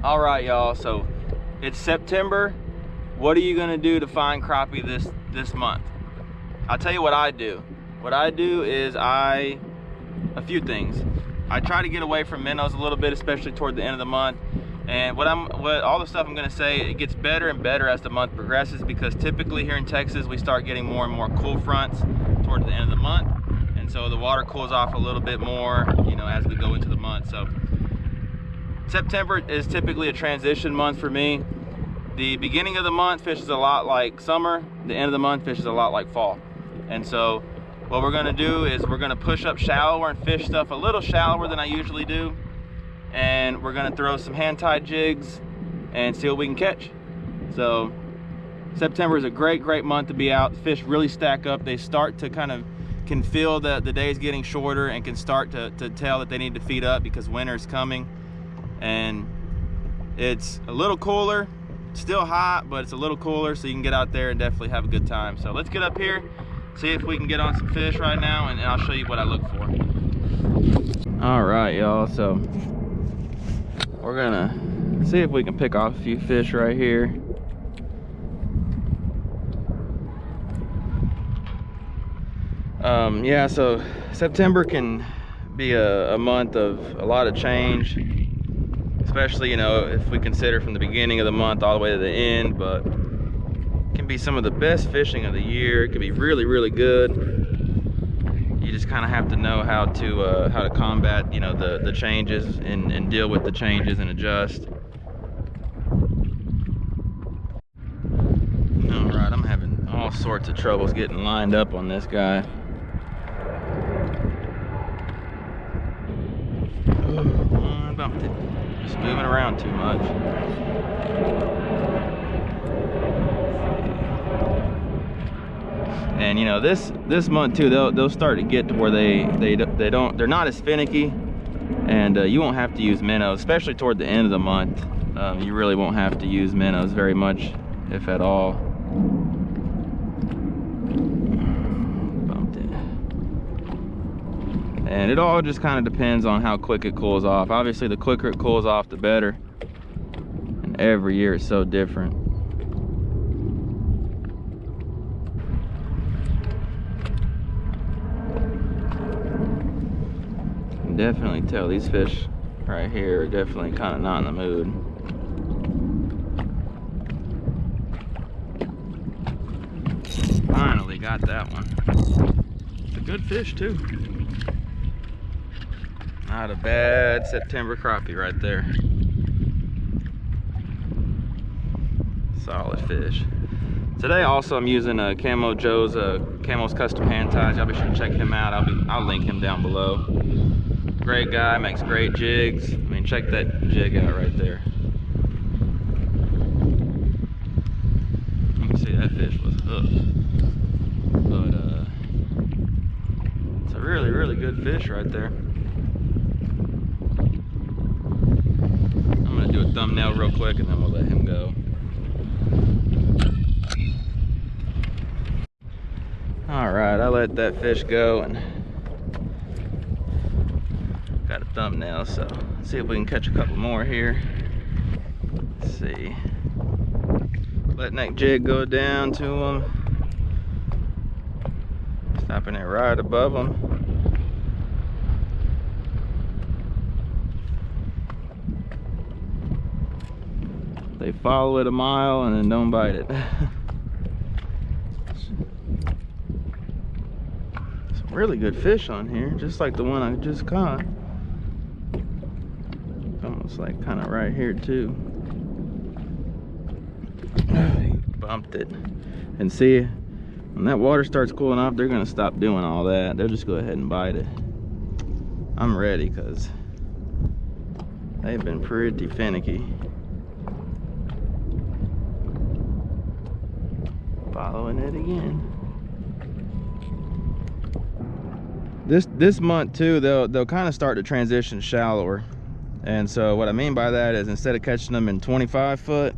All right, y'all, so it's September. What are you gonna do to find crappie this month? I'll tell you what I do. What I do is a few things. I try to get away from minnows a little bit, especially toward the end of the month. And all the stuff I'm gonna say, it gets better and better as the month progresses, because typically here in Texas, we start getting more and more cool fronts toward the end of the month. And so the water cools off a little bit more, you know, as we go into the month. So September is typically a transition month for me. The beginning of the month fishes a lot like summer. The end of the month fishes a lot like fall. And so what we're gonna do is we're gonna push up shallower and fish stuff a little shallower than I usually do. And we're gonna throw some hand-tied jigs and see what we can catch. So September is a great month to be out. Fish really stack up. They start to can feel the days getting shorter and can start to tell that they need to feed up because winter's coming. And it's a little cooler, still hot, but it's a little cooler, so you can get out there and definitely have a good time. So let's get up here, see if we can get on some fish right now, and I'll show you what I look for. All right, y'all, so we're gonna see if we can pick off a few fish right here. Yeah, so September can be a month of a lot of change, especially, you know, if we consider from the beginning of the month all the way to the end. But it can be some of the best fishing of the year. It can be really good. You just kind of have to know how to combat, you know, the changes and deal with the changes and adjust. All right, I'm having all sorts of troubles getting lined up on this guy. Oh, I bumped it. Just moving around too much. And you know, this month too, they'll start to get to where they're not as finicky, and you won't have to use minnows, especially toward the end of the month. You really won't have to use minnows very much, if at all. Bumped it. And it all just kind of depends on how quick it cools off. Obviously, the quicker it cools off, the better. And every year it's so different. You can definitely tell these fish right here are definitely kind of not in the mood. Finally got that one. It's a good fish too. Not a bad September crappie right there. Solid fish. Today also I'm using Camo Joe's Camo's custom hand ties. Y'all be sure to check him out. I'll link him down below. Great guy, makes great jigs. I mean, check that jig out right there. You can see that fish was hooked. But it's a really good fish right there. I'm gonna do a thumbnail real quick and then we'll let him go. All right, I let that fish go and got a thumbnail, so let's see if we can catch a couple more here. Let's see. Letting that jig go down to them. Stopping it right above them. They follow it a mile and then don't bite it. Some really good fish on here, just like the one I just caught. Almost like kind of right here too. He bumped it. And see, when that water starts cooling off, they're gonna stop doing all that. They'll just go ahead and bite it. I'm ready because they've been pretty finicky. Following it again. This month too, they'll kind of start to transition shallower. And so what I mean by that is, instead of catching them in 25 foot,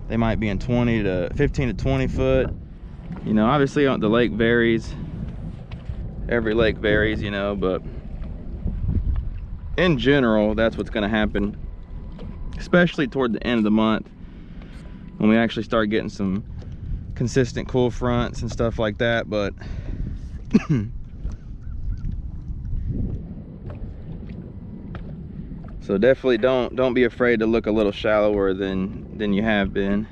they might be in 15 to 20 foot. You know, obviously the lake varies, Every lake varies, you know, but in general, that's what's gonna happen, especially toward the end of the month when we actually start getting some consistent cool fronts and stuff like that. But so definitely don't be afraid to look a little shallower than you have been.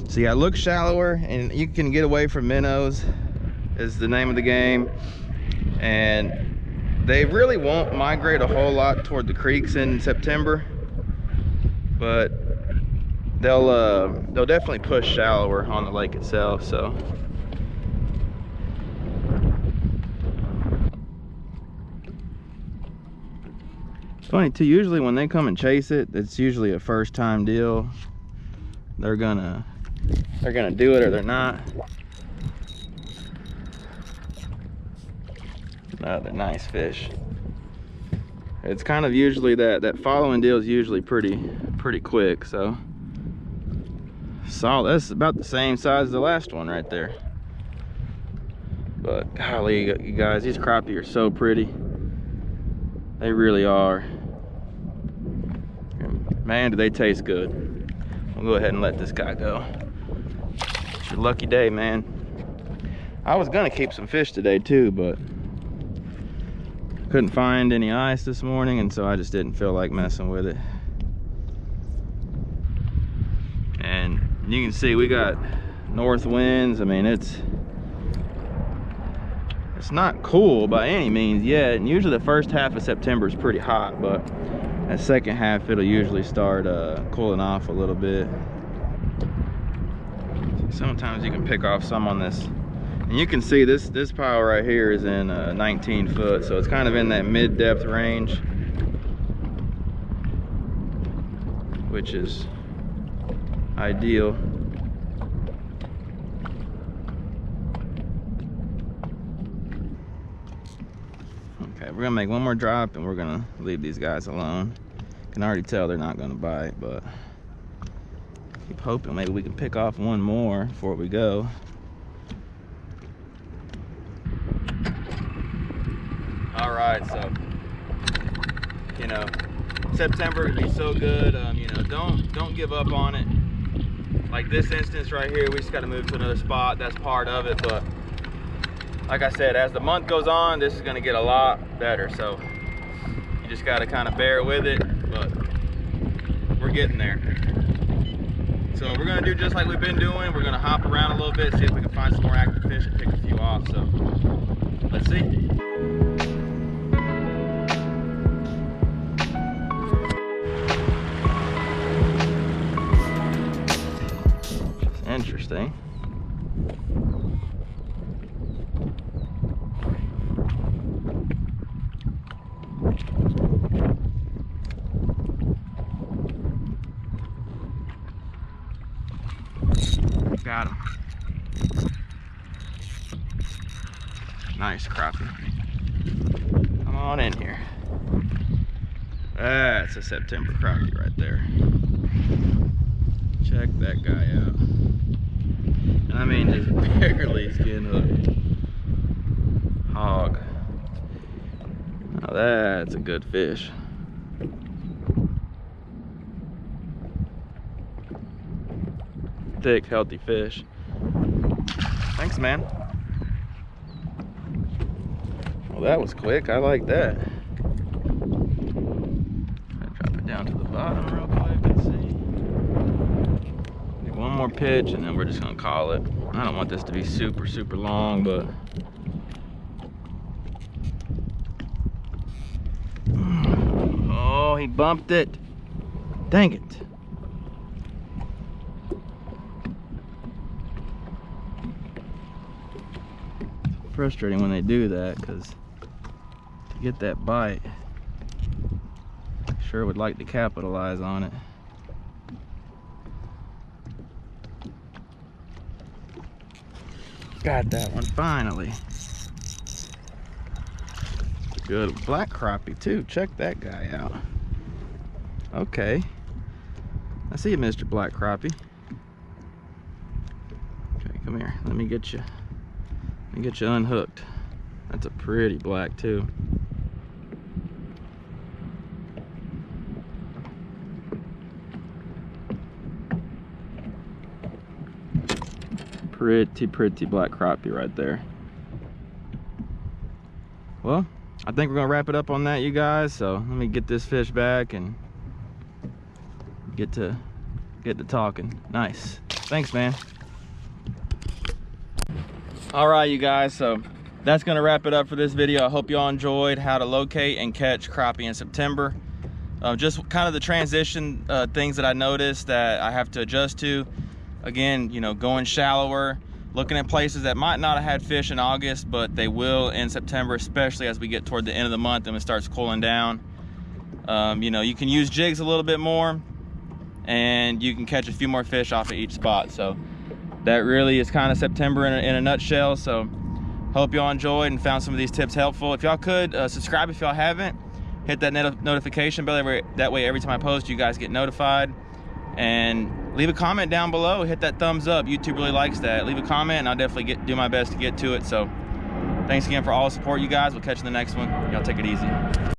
So yeah, look shallower and you can get away from minnows is the name of the game. And they really won't migrate a whole lot toward the creeks in September, but they'll definitely push shallower on the lake itself. So it's funny too, usually when they come and chase it, it's usually a first time deal. They're gonna do it or they're not. Another nice fish. It's kind of usually that following deal is usually pretty quick. So solid. That's about the same size as the last one right there. But golly, you guys, these crappie are so pretty. They really are. Man, do they taste good. We'll go ahead and let this guy go. It's your lucky day, man. I was gonna keep some fish today too, but couldn't find any ice this morning, and so I just didn't feel like messing with it. And you can see we got north winds. I mean, it's not cool by any means yet, and usually the first half of September is pretty hot, but that second half it'll usually start cooling off a little bit. Sometimes you can pick off some on this. And you can see this pile right here is in 19 foot, so it's kind of in that mid-depth range, which is ideal. Okay, we're gonna make one more drop and we're gonna leave these guys alone. Can already tell they're not gonna bite, but keep hoping maybe we can pick off one more before we go. All right, so you know, September can be so good. You know, don't give up on it. Like this instance right here, we just got to move to another spot. That's part of it, but like I said, as the month goes on, this is going to get a lot better. So you just got to kind of bear with it, but we're getting there. So we're going to do just like we've been doing. We're going to hop around a little bit, see if we can find some more active fish and pick a few off. So let's see. Interesting. Got him. Nice crappie. Come on in here. That's a September crappie right there. Check that guy out. I mean, just barely skin hooked. Hog. Now that's a good fish. Thick, healthy fish. Thanks, man. Well, that was quick. I like that. I'll drop it down to the bottom real quick and see. One more pitch and then we're just gonna call it. I don't want this to be super long, but oh, he bumped it. Dang it. It's frustrating when they do that, because to get that bite, I sure would like to capitalize on it. Got that one finally. Good black crappie too. Check that guy out. Okay, I see you, Mr. Black Crappie. Come here, let me get you unhooked. That's a pretty black too. Pretty black crappie right there. Well, I think we're gonna wrap it up on that, you guys. So let me get this fish back and get to talking. Nice. Thanks, man. All right, you guys, so that's gonna wrap it up for this video. I hope y'all enjoyed how to locate and catch crappie in September. Just kind of the transition things that I noticed that I have to adjust to. Again, you know, going shallower, looking at places that might not have had fish in August, but they will in September, especially as we get toward the end of the month and it starts cooling down. You know, you can use jigs a little bit more and you can catch a few more fish off of each spot. So that really is kind of September in a nutshell. So hope y'all enjoyed and found some of these tips helpful. If y'all could subscribe if y'all haven't, hit that notification bell. That way every time I post, you guys get notified. And leave a comment down below, hit that thumbs up. YouTube really likes that. Leave a comment and I'll definitely do my best to get to it. So thanks again for all the support, you guys. We'll catch you in the next one. Y'all take it easy.